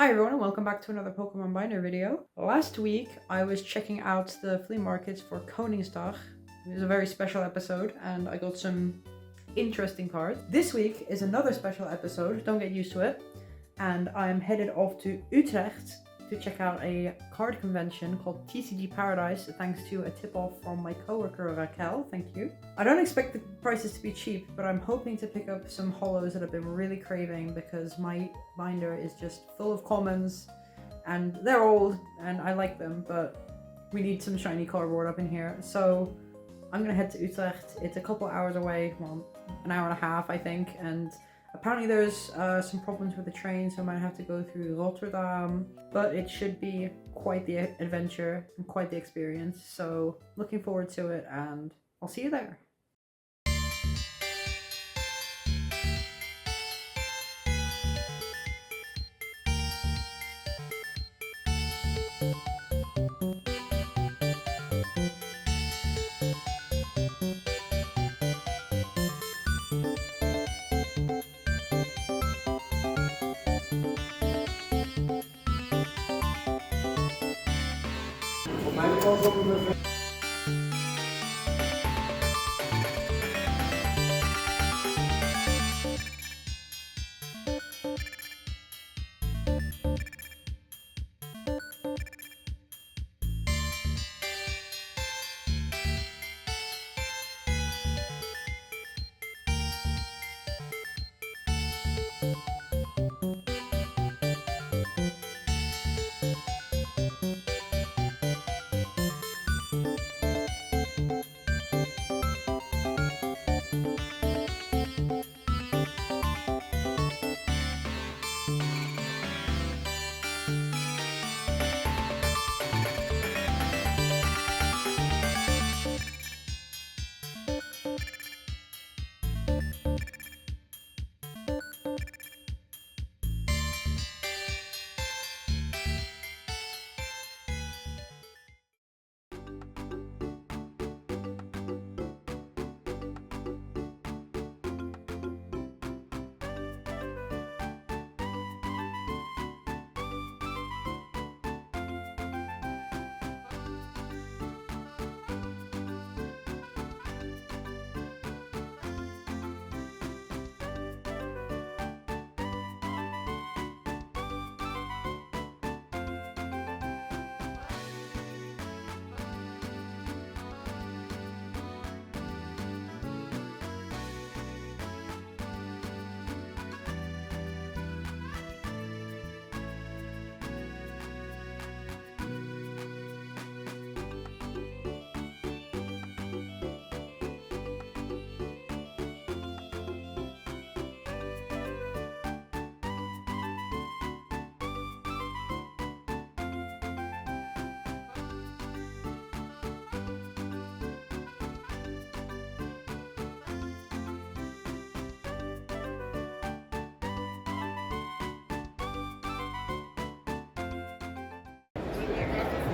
Hi everyone and welcome back to another Pokemon Binder video. Last week I was checking out the flea markets for Koningsdag. It was a very special episode and I got some interesting cards. This week is another special episode, don't get used to it. And I'm headed off to Utrecht to check out a card convention called TCG Paradise, thanks to a tip-off from my coworker Raquel, thank you. I don't expect the prices to be cheap, but I'm hoping to pick up some holos that I've been really craving because my binder is just full of commons and they're old and I like them, but we need some shiny cardboard up in here. So I'm gonna head to Utrecht. It's a couple hours away, well, an hour and a half I think, and apparently there's some problems with the train, so I might have to go through Rotterdam, but it should be quite the adventure and quite the experience. So looking forward to it and I'll see you there.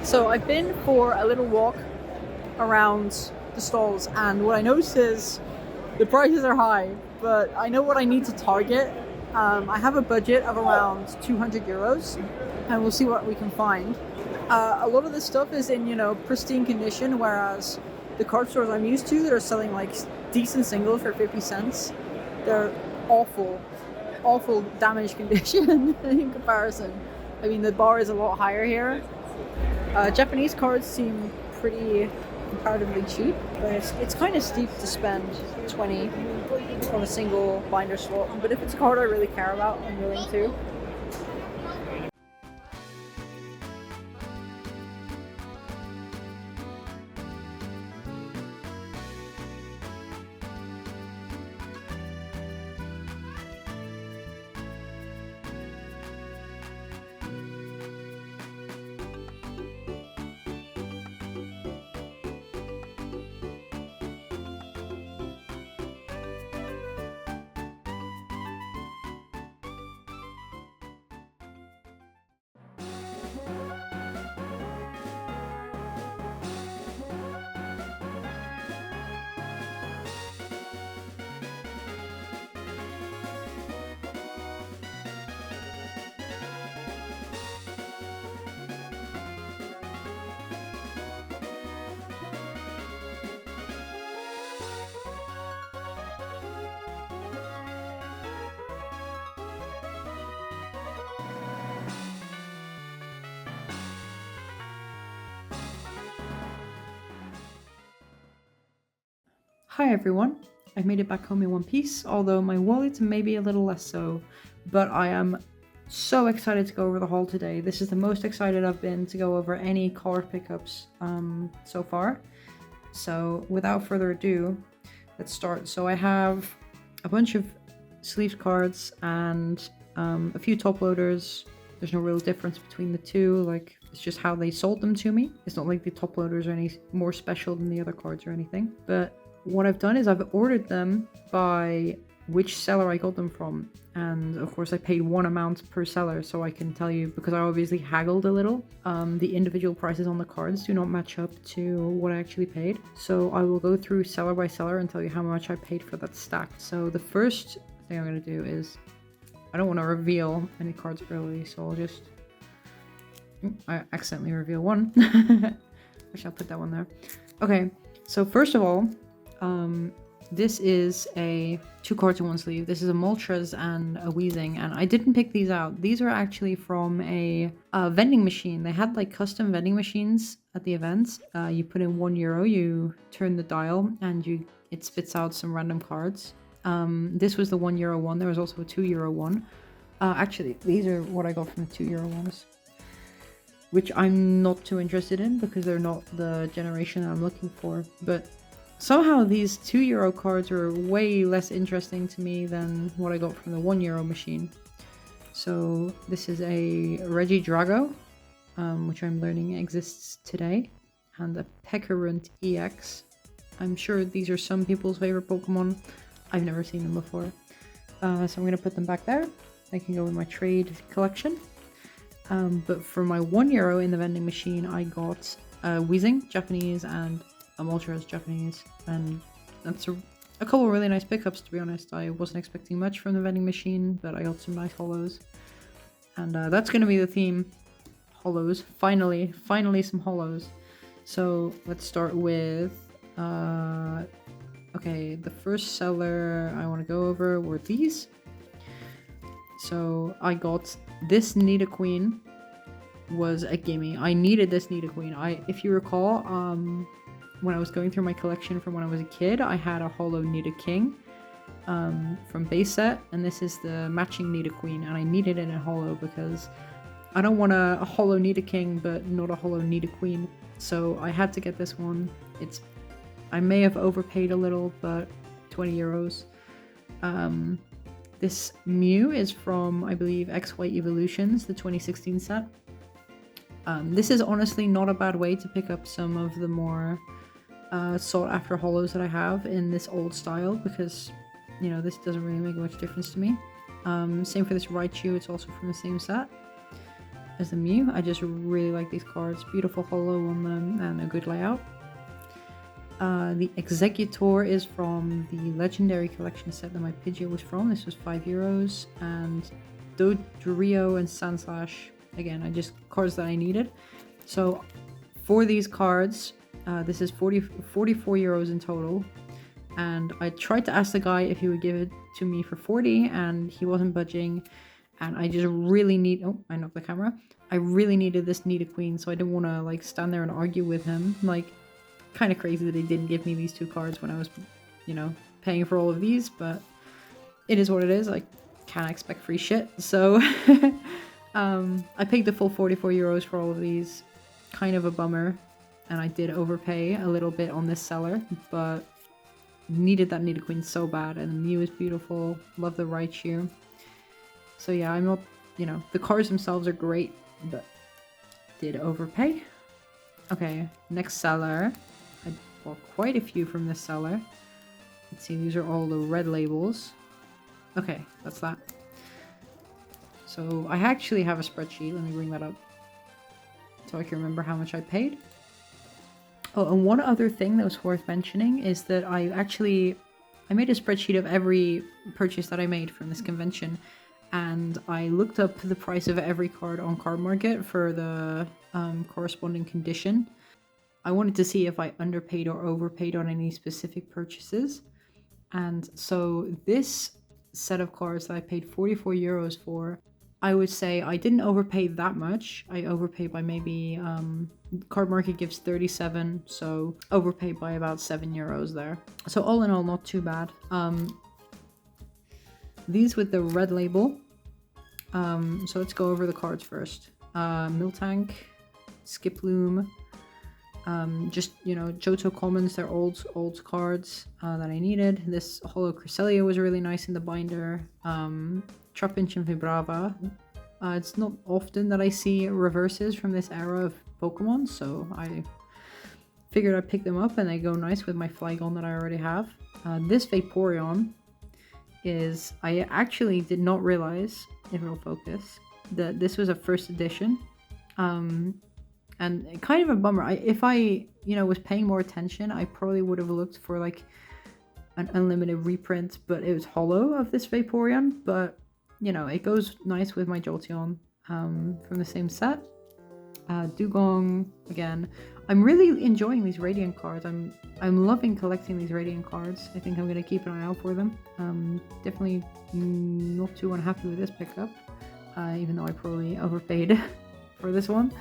So I've been for a little walk around the stalls and what I noticed is the prices are high, but I know what I need to target. I have a budget of around 200 euros and we'll see what we can find. A lot of this stuff is in, pristine condition, whereas the card stores I'm used to that are selling like decent singles for 50 cents, they're awful damaged condition in comparison. I mean, the bar is a lot higher here. Japanese cards seem pretty comparatively cheap, but it's kind of steep to spend 20 on a single binder slot. But if it's a card I really care about, I'm willing to. Hi everyone, I've made it back home in one piece, although my wallet may be a little less so, but I am so excited to go over the haul today. This is the most excited I've been to go over any card pickups so far. So without further ado, let's start. So I have a bunch of sleeved cards and a few top loaders. There's no real difference between the two, like it's just how they sold them to me. It's not like the top loaders are any more special than the other cards or anything, but what I've done is I've ordered them by which seller I got them from, and of course I paid one amount per seller, so I can tell you, because I obviously haggled a little, the individual prices on the cards do not match up to what I actually paid. So I will go through seller by seller and tell you how much I paid for that stack. So the first thing I'm going to do is, I don't want to reveal any cards early, so I'll just, I accidentally reveal one. I shall put that one there. Okay, so first of all, this is a 2 cards in 1 sleeve. This is a Moltres and a Weezing, and I didn't pick these out. These are actually from a vending machine. They had like custom vending machines at the events. You put in €1, you turn the dial, and it spits out some random cards. This was the €1 one. There was also a €2 one. Actually, these are what I got from the €2 ones, which I'm not too interested in because they're not the generation I'm looking for. But somehow these €2 cards are way less interesting to me than what I got from the €1 machine. So this is a Regidrago, which I'm learning exists today, and a Pekarunt EX. I'm sure these are some people's favorite Pokemon. I've never seen them before. So I'm going to put them back there. They can go in my trade collection. But for my €1 in the vending machine, I got a Weezing, Japanese, and a Moltres, Japanese, and that's a couple of really nice pickups, to be honest. I wasn't expecting much from the vending machine, but I got some nice holos. And that's going to be the theme. Holos. Finally some holos. So let's start with, okay, the first seller I want to go over were these. So I got this Nidoqueen, was a gimme. I needed this Nidoqueen. If you recall, when I was going through my collection from when I was a kid, I had a holo Nidoking from base set, and this is the matching Nidoqueen, and I needed it in holo because I don't want a holo Nidoking but not a holo Nidoqueen, so I had to get this one. I may have overpaid a little, but €20. This Mew is from, I believe, X-White Evolutions, the 2016 set. This is honestly not a bad way to pick up some of the more sought after holos that I have in this old style, because, you know, this doesn't really make much difference to me. Same for this Raichu, it's also from the same set as the Mew. I just really like these cards. Beautiful holo on them and a good layout. The Executor is from the Legendary Collection set that my Pidgeot was from. This was €5. And Dodrio and Sandslash, again, cards that I needed. So for these cards, this is €44 in total. And I tried to ask the guy if he would give it to me for 40, and he wasn't budging. And I just really I knocked the camera. I really needed this Nidoqueen, so I didn't want to like stand there and argue with him. Like, kind of crazy that he didn't give me these 2 cards when I was, you know, paying for all of these, but it is what it is. I can't expect free shit. So I paid the full €44 for all of these. Kind of a bummer, and I did overpay a little bit on this seller, but needed that Nidoqueen so bad, and the Mew is beautiful. Love the Raichu. So yeah, I'm not, you know, the cards themselves are great, but did overpay. Okay, next seller. I bought quite a few from this seller. Let's see, these are all the red labels. Okay, that's that. So I actually have a spreadsheet. Let me bring that up so I can remember how much I paid. Oh, and one other thing that was worth mentioning is that I made a spreadsheet of every purchase that I made from this convention, and I looked up the price of every card on Card Market for the corresponding condition. I wanted to see if I underpaid or overpaid on any specific purchases. And so this set of cards that I paid €44 for I would say I didn't overpay that much. I overpaid by maybe, Card Market gives 37, so overpaid by about 7 euros there. So all in all, not too bad. These with the red label. So let's go over the cards first. Miltank, Skiploom, just, you know, Johto Commons, they're old cards that I needed. This Holo Cresselia was really nice in the binder. Trapinch and Vibrava. It's not often that I see reverses from this era of Pokemon, so I figured I'd pick them up and they go nice with my Flygon that I already have. This Vaporeon is, I actually did not realize, if it'll focus, that this was a first edition. And kind of a bummer. If I, you know, was paying more attention, I probably would have looked for like an unlimited reprint, but it was holo of this Vaporeon. But, you know, it goes nice with my Jolteon from the same set. Dugong, again. I'm really enjoying these Radiant cards. I'm loving collecting these Radiant cards. I think I'm going to keep an eye out for them. Definitely not too unhappy with this pickup, even though I probably overpaid for this one.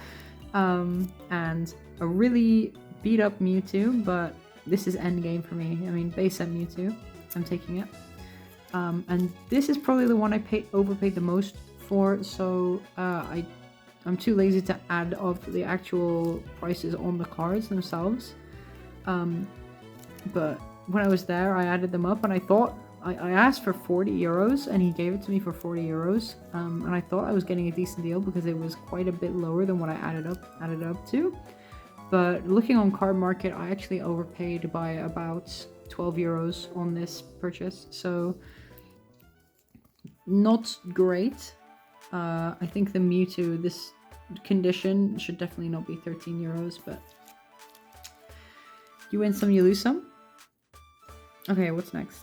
And a really beat up Mewtwo, but this is endgame for me. I mean, base set Mewtwo, I'm taking it. And this is probably the one I overpaid the most for, so I'm too lazy to add up the actual prices on the cards themselves. But when I was there, I added them up and I thought, I asked for 40 euros and he gave it to me for 40 euros. And I thought I was getting a decent deal because it was quite a bit lower than what I added up to. But looking on Card Market, I actually overpaid by about 12 euros on this purchase. So not great. I think the Mewtwo, this condition, should definitely not be 13 euros, but you win some, you lose some. Okay, what's next?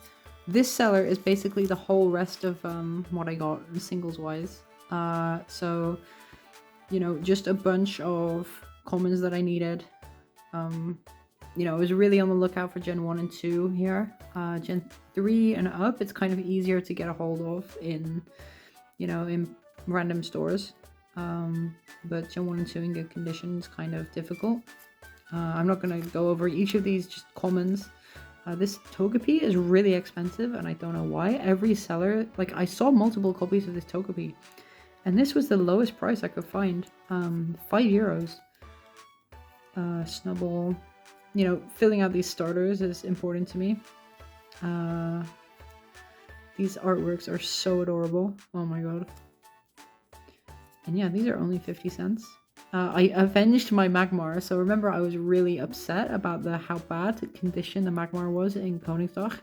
This seller is basically the whole rest of what I got singles wise. So, you know, just a bunch of commons that I needed. You know, I was really on the lookout for Gen 1 and 2 here. Gen 3 and up, it's kind of easier to get a hold of in, you know, in random stores. But Gen 1 and 2 in good condition is kind of difficult. I'm not going to go over each of these, just commons. This Togepi is really expensive, and I don't know why. Every seller, like, I saw multiple copies of this Togepi, and this was the lowest price I could find. 5 euros. Snubble. You know, filling out these starters is important to me. These artworks are so adorable. Oh my god. And yeah, these are only 50 cents. I avenged my Magmar, so remember I was really upset about how bad condition the Magmar was in Koningsdag.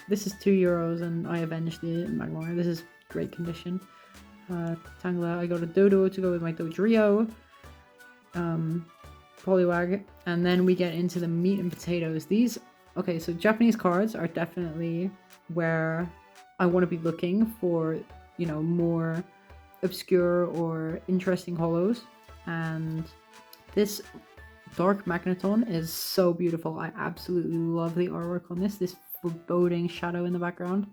This is 2 euros and I avenged the Magmar. This is great condition. Tangela, I got a Dodo to go with my Dodrio. Poliwag, and then we get into the meat and potatoes. These, okay, so Japanese cards are definitely where I want to be looking for, you know, more obscure or interesting holos, and this Dark Magneton is so beautiful. I absolutely love the artwork on this foreboding shadow in the background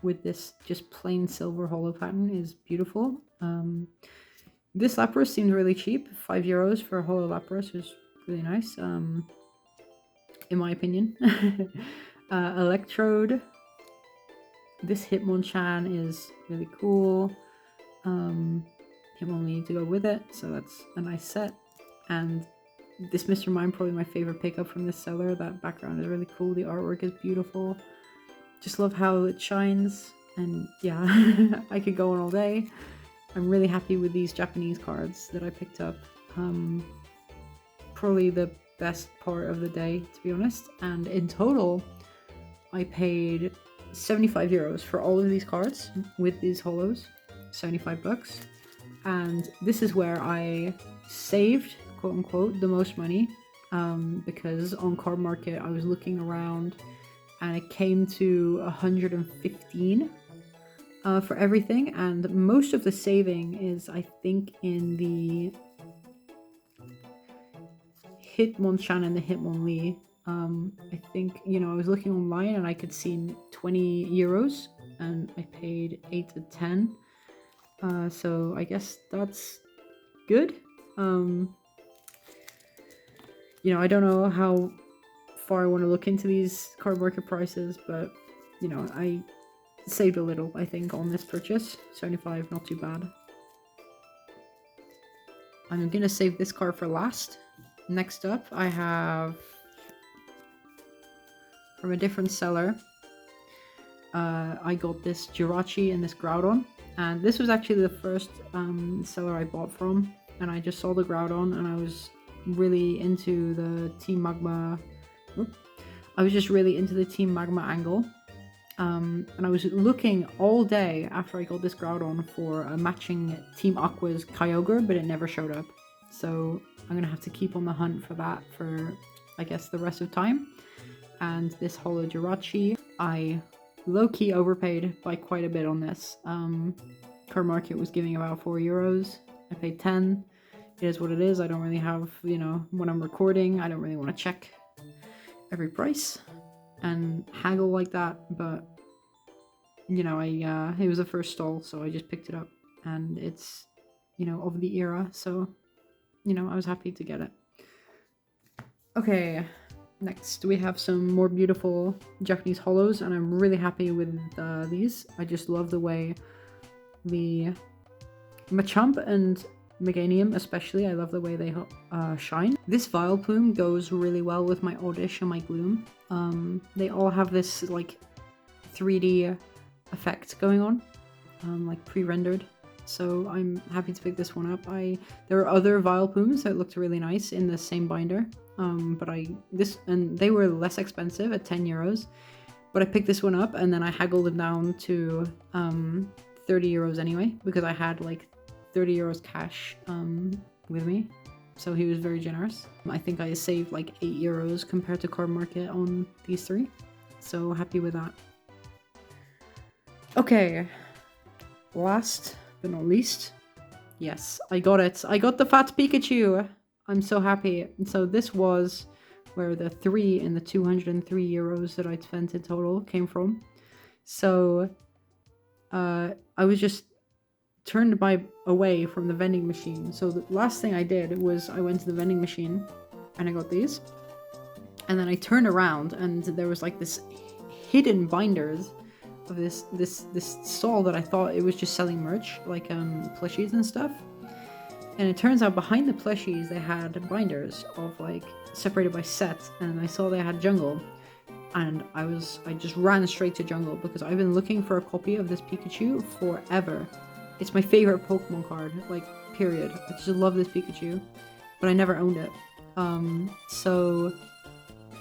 with this just plain silver holo pattern is beautiful. This Lapras seems really cheap. 5 euros for a holo Lapras is really nice, in my opinion. Electrode. This Hitmonchan is really cool. Hitmonlee to go with it, so that's a nice set. And this Mr. Mime, probably my favorite pickup from this seller. That background is really cool. The artwork is beautiful. Just love how it shines. And yeah, I could go on all day. I'm really happy with these Japanese cards that I picked up. Probably the best part of the day, to be honest. And in total, I paid 75 euros for all of these cards with these holos. 75 bucks. And this is where I saved, quote unquote, the most money. Because on Card Market, I was looking around and it came to 115 for everything, and most of the saving is, I think, in the Hitmonchan and the Hitmonlee. I think, you know, I was looking online and I could see 20 euros and I paid 8 to 10. So I guess that's good. You know, I don't know how far I want to look into these card market prices, but you know, I saved a little, I think, on this purchase. 75, not too bad. I'm gonna save this card for last. Next up, I have from a different seller. I got this Jirachi and this Groudon, and this was actually the first seller I bought from, and I just saw the Groudon and I was really into the Team Magma. I was just really into the Team Magma angle, and I was looking all day after I got this Groudon for a matching Team Aqua's Kyogre, but it never showed up. So I'm gonna have to keep on the hunt for that for, I guess, the rest of time. And this Holo Jirachi, I low-key overpaid by quite a bit on this. Card Market was giving about €4. I paid 10. It is what it is. I don't really have, you know, when I'm recording, I don't really want to check every price and haggle like that, but you know, it was the first stall, so I just picked it up, and it's, you know, of the era, so you know, I was happy to get it. Okay, next we have some more beautiful Japanese holos, and I'm really happy with these. I just love the way the Machamp and Meganium especially, I love the way they shine. This Vileplume goes really well with my Oddish and my Gloom. They all have this like 3D effect going on, like pre-rendered. So I'm happy to pick this one up. There are other Vileplumes that looked really nice in the same binder, but they were less expensive at €10. But I picked this one up and then I haggled it down to €30 anyway, because I had like €30 cash with me, so he was very generous. I think I saved like €8 compared to Card Market on these three, so happy with that. Okay, last but not least, yes, I got it. I got the Fat Pikachu. I'm so happy. So this was where the 3 in the €203 that I'd spent in total came from. So I was just turned away from the vending machine. So the last thing I did was I went to the vending machine and I got these, and then I turned around and there was like this hidden binders of this stall that I thought it was just selling merch, like plushies and stuff. And it turns out behind the plushies they had binders of like separated by sets, and I saw they had Jungle, and I just ran straight to Jungle because I've been looking for a copy of this Pikachu forever. It's my favorite Pokemon card, like, period. I just love this Pikachu, but I never owned it. So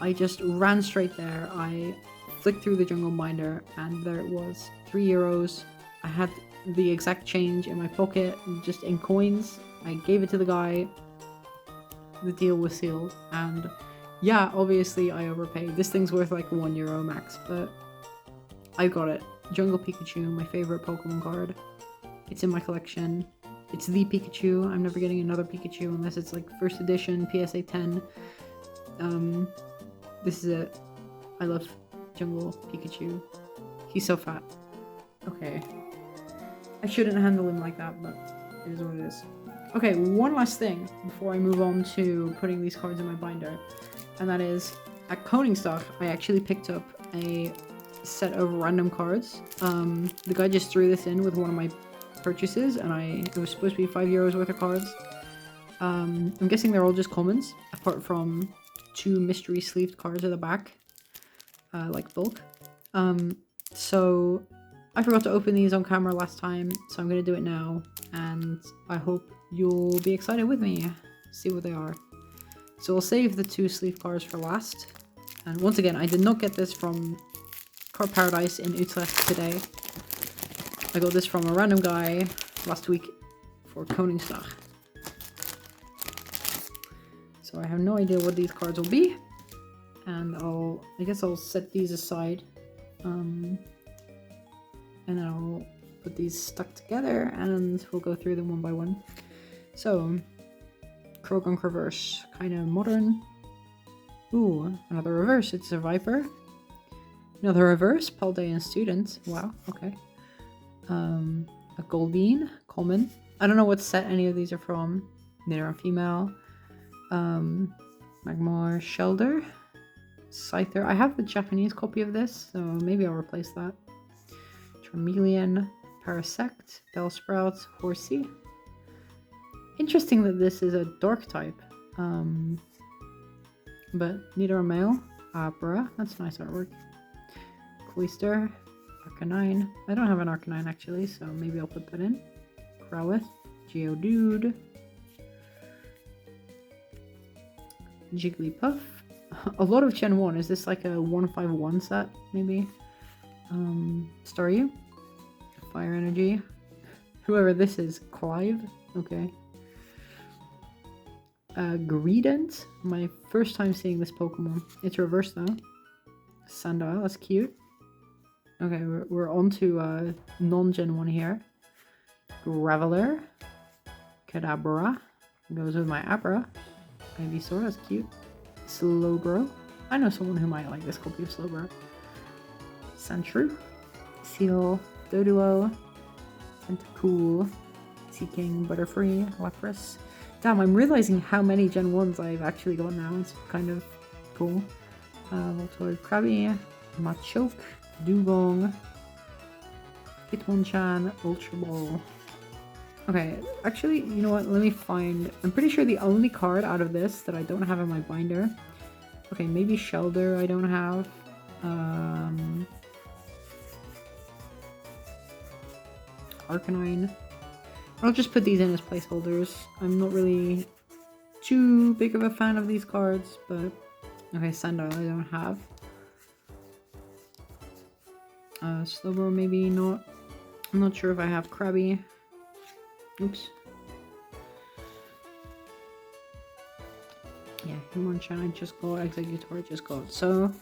I just ran straight there. I flicked through the Jungle binder, and there it was, €3. I had the exact change in my pocket, just in coins. I gave it to the guy. The deal was sealed, and yeah, obviously I overpaid. This thing's worth like €1 max, but I got it. Jungle Pikachu, my favorite Pokemon card. It's in my collection. It's the Pikachu. I'm never getting another Pikachu unless it's like first edition, PSA 10. This is it. I love Jungle Pikachu. He's so fat. Okay. I shouldn't handle him like that, but it is what it is. Okay, one last thing before I move on to putting these cards in my binder. And that is, at Koningsdag, I actually picked up a set of random cards. The guy just threw this in with one of my purchases, and it was supposed to be €5 worth of cards. I'm guessing they're all just commons, apart from 2 mystery sleeved cards at the back, like bulk. So I forgot to open these on camera last time, so I'm gonna do it now, and I hope you'll be excited with me. See what they are. So I'll save the 2 sleeve cards for last. And once again, I did not get this from Card Paradise in Utrecht today. I got this from a random guy last week for Koningsdag. So I have no idea what these cards will be. And I guess I'll set these aside. And then I'll put these stuck together and we'll go through them one by one. So, Croagunk reverse, kind of modern. Ooh, another reverse, it's a Viper. Another reverse, Paldean Student. Wow, okay. a Goldeen, common. I don't know what set any of these are from. Male or female. Magmar, Shelder, Scyther. I have the Japanese copy of this, so maybe I'll replace that. Charmeleon, Parasect, Bellsprout, Horsey. Interesting that this is a dark type. But neither are male. Abra, that's nice artwork. Cloyster, Arcanine. I don't have an Arcanine actually, so maybe I'll put that in. Growlithe, Geodude, Jigglypuff. A lot of Gen 1. Is this like a 151 set, maybe? Staryu, Fire Energy. Whoever this is, Clive. Okay. Greedent. My first time seeing this Pokemon. It's reversed though. Sandile, that's cute. Okay, we're on to non-Gen 1 here. Graveler. Kadabra. Goes with my Abra. Ivysaur, that's cute. Slowbro. I know someone who might like this copy of Slowbro. Sandshrew. Seal. Doduo. Tentacool. Seeking. Butterfree. Lapras. Damn, I'm realizing how many Gen 1s I've actually got now. It's kind of cool. Voltorb, Krabby. Machoke. Dugong. Hitmonchan. Ultra Ball. Okay, actually, you know what? Let me find... I'm pretty sure the only card out of this that I don't have in my binder... Okay, maybe Shelder I don't have. Arcanine. I'll just put these in as placeholders. I'm not really too big of a fan of these cards, but... Okay, Sandile I don't have. Slowbro maybe not. I'm not sure if I have Krabby. Oops. Yeah, Hitmonchan I just got, Executor I just got. So,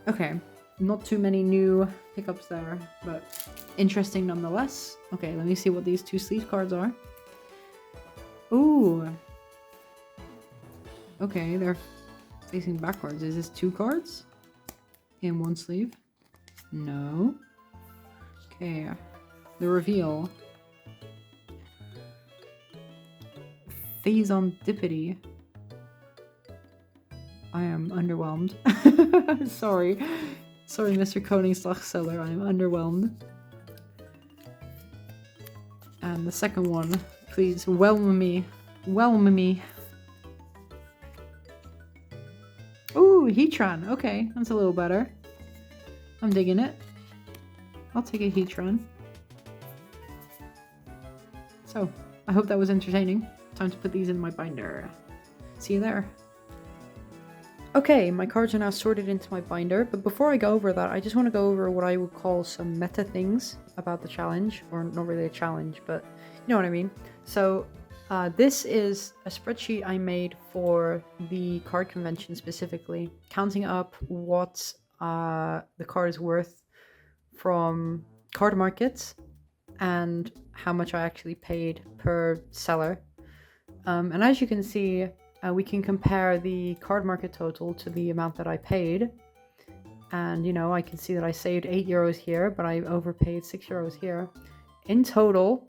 okay. Not too many new pickups there, but interesting nonetheless. Okay, let me see what these two sleeve cards are. Ooh. Okay, they're facing backwards. Is this two cards? In one sleeve? No. Okay. The reveal. Phazon-Dippity. I am underwhelmed. Sorry. Sorry, Mr. Koningsdag seller. I am underwhelmed. And the second one. Please, whelm me. Whelm me. Ooh, Heatran. Okay, that's a little better. I'm digging it. I'll take a Heatran. So, I hope that was entertaining. Time to put these in my binder. See you there. Okay, my cards are now sorted into my binder, but before I go over that, I just want to go over what I would call some meta things about the challenge, or not really a challenge, but you know what I mean. So, this is a spreadsheet I made for the card convention specifically, counting up what the card is worth from card markets and how much I actually paid per seller. And as you can see, we can compare the card market total to the amount that I paid. And, you know, I can see that I saved 8 euros here, but I overpaid 6 euros here. In total,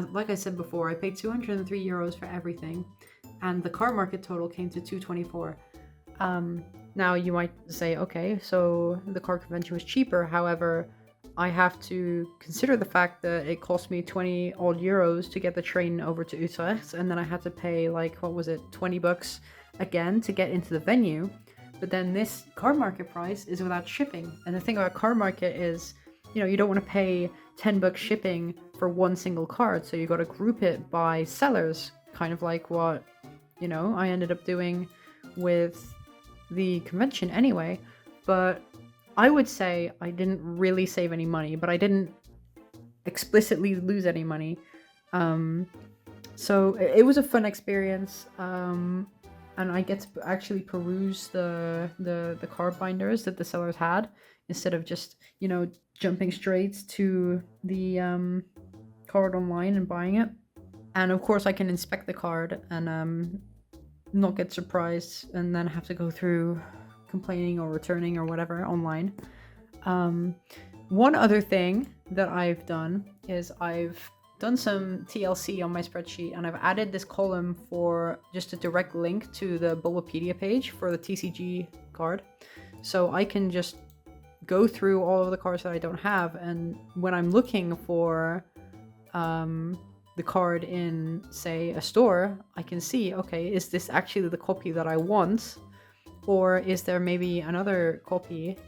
like I said before, I paid 203 euros for everything. And the card market total came to 224. Now, you might say, okay, so the card convention was cheaper. However, I have to consider the fact that it cost me 20 odd euros to get the train over to Utrecht, and then I had to pay like, what was it, 20 bucks again to get into the venue. But then this card market price is without shipping. And the thing about card market is, you know, you don't want to pay 10 bucks shipping for one single card, so you got to group it by sellers, kind of like what, you know, I ended up doing with the convention anyway. But I would say I didn't really save any money, but I didn't explicitly lose any money. So it was a fun experience. And I get to actually peruse the card binders that the sellers had instead of just, you know, jumping straight to the card online and buying it. And of course I can inspect the card and not get surprised and then have to go through complaining or returning or whatever online. One other thing that I've done is I've done some TLC on my spreadsheet, and I've added this column for just a direct link to the Bulbapedia page for the TCG card. So I can just go through all of the cards that I don't have, and when I'm looking for the card in, say, a store, I can see, okay, is this actually the copy that I want, or is there maybe another copy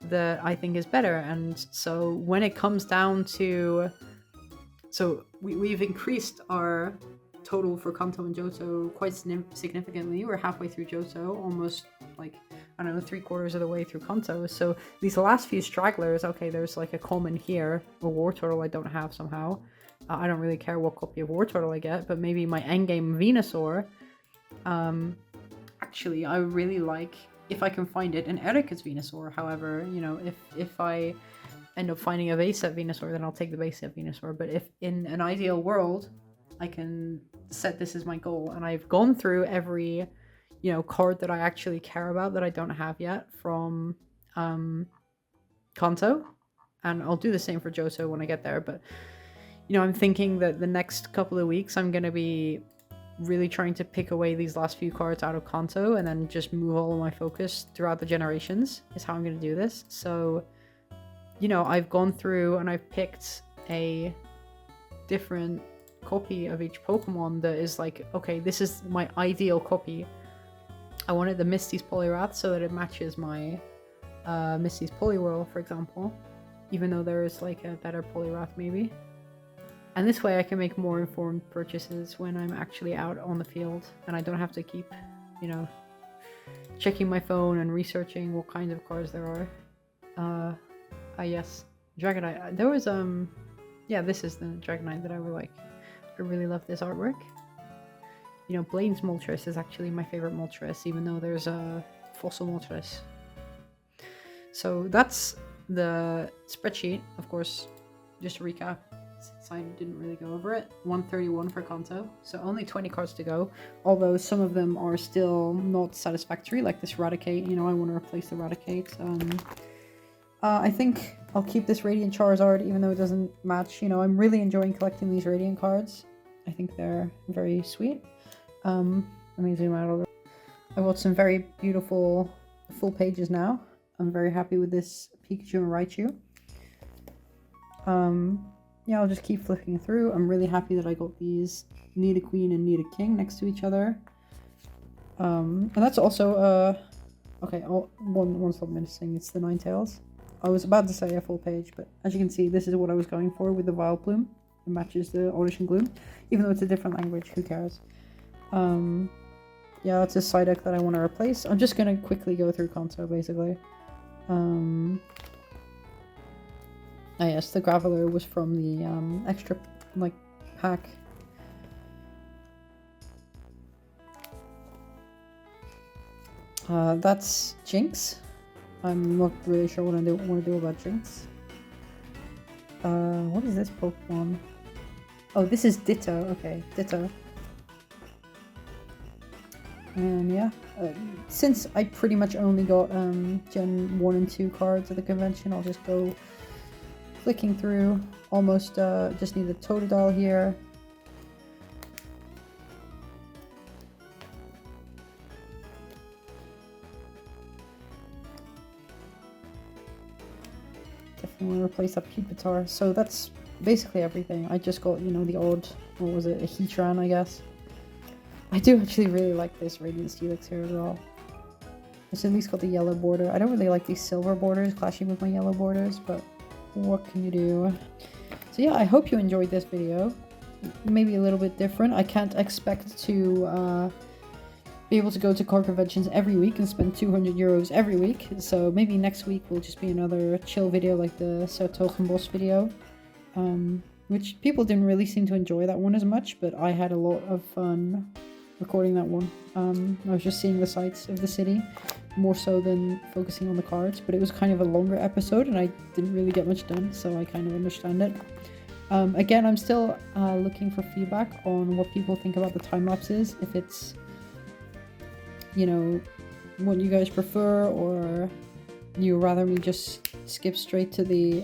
that I think is better? And so when it comes down to, so we've increased our total for Kanto and Johto quite significantly. We're halfway through Johto, almost like, I don't know, 3/4 of the way through Kanto. So these last few stragglers, okay, there's like a common here, a War Turtle I don't have somehow. I don't really care what copy of War Turtle I get, but maybe my endgame Venusaur. Actually, I really like, if I can find it, an Erika's Venusaur. However, you know, if I end up finding a base set Venusaur, then I'll take the base set Venusaur. But if in an ideal world, I can set this as my goal, and I've gone through every, you know, card that I actually care about that I don't have yet from Kanto, and I'll do the same for Johto when I get there. But you know, I'm thinking that the next couple of weeks I'm going to be really trying to pick away these last few cards out of Kanto and then just move all of my focus throughout the generations is how I'm going to do this. So, you know, I've gone through and I've picked a different copy of each Pokemon that is like, okay, this is my ideal copy. I wanted the Misty's Poliwrath so that it matches my Misty's Poliwhirl, for example, even though there is like a better Poliwrath maybe. And this way I can make more informed purchases when I'm actually out on the field, and I don't have to keep, you know, checking my phone and researching what kinds of cards there are. Yes, Dragonite. There was, yeah, this is the Dragonite that I would like. I really love this artwork. You know, Blaine's Moltres is actually my favorite Moltres, even though there's a fossil Moltres. So that's the spreadsheet, of course, just to recap. Since I didn't really go over it. 131 for Kanto, so only 20 cards to go, although some of them are still not satisfactory, like this Raticate. You know, I want to replace the Raticate. I think I'll keep this Radiant Charizard, even though it doesn't match. You know, I'm really enjoying collecting these Radiant cards. I think they're very sweet. Let me zoom out a little. I've got some very beautiful full pages now. I'm very happy with this Pikachu and Raichu. Yeah, I'll just keep flipping through. I'm really happy that I got these Nidoqueen and Nidoking next to each other. And that's also, okay, one slot missing. It's the Ninetales. I was about to say a full page, but as you can see, this is what I was going for with the Vileplume. It matches the Audition Gloom. Even though it's a different language, who cares? Yeah, that's a Psyduck that I want to replace. I'm just going to quickly go through Kanto, basically. Oh yes, the Graveler was from the extra, like, pack. That's Jinx. I'm not really sure what I want to do about Jinx. What is this Pokemon? Oh, this is Ditto. Okay, Ditto. And yeah, since I pretty much only got Gen 1 and 2 cards at the convention, I'll just go flicking through. Almost just need a Totodile here. Definitely want to replace that Pupitar. So that's basically everything. I just got, you know, the odd, what was it, a Heatran, I guess. I do actually really like this Radiant Steelix here as well. It's at least got the yellow border. I don't really like these silver borders clashing with my yellow borders, but what can you do? So yeah, I hope you enjoyed this video. Maybe a little bit different. I can't expect to be able to go to card conventions every week and spend 200 euros every week. So maybe next week will just be another chill video like the Sertogenbos video. Which people didn't really seem to enjoy that one as much, but I had a lot of fun recording that one. I was just seeing the sights of the city more so than focusing on the cards, but it was kind of a longer episode and I didn't really get much done, so I kind of understand it. Again, I'm still looking for feedback on what people think about the time lapses, if it's, you know, what you guys prefer, or you rather me just skip straight to the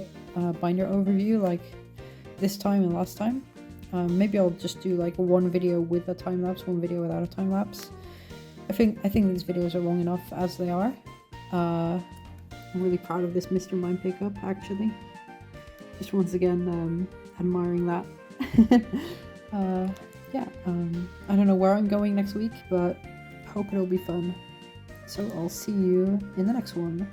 binder overview like this time and last time. Maybe I'll just do like one video with a time lapse, one video without a time lapse. I think these videos are long enough as they are. I'm really proud of this Mr. Mime pickup, actually. Just once again admiring that. Yeah, I don't know where I'm going next week, but I hope it'll be fun. So I'll see you in the next one.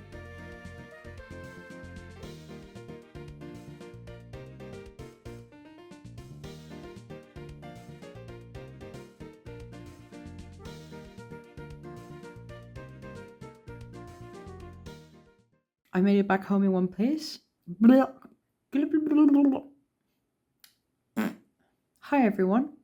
I made it back home in one piece. Hi everyone.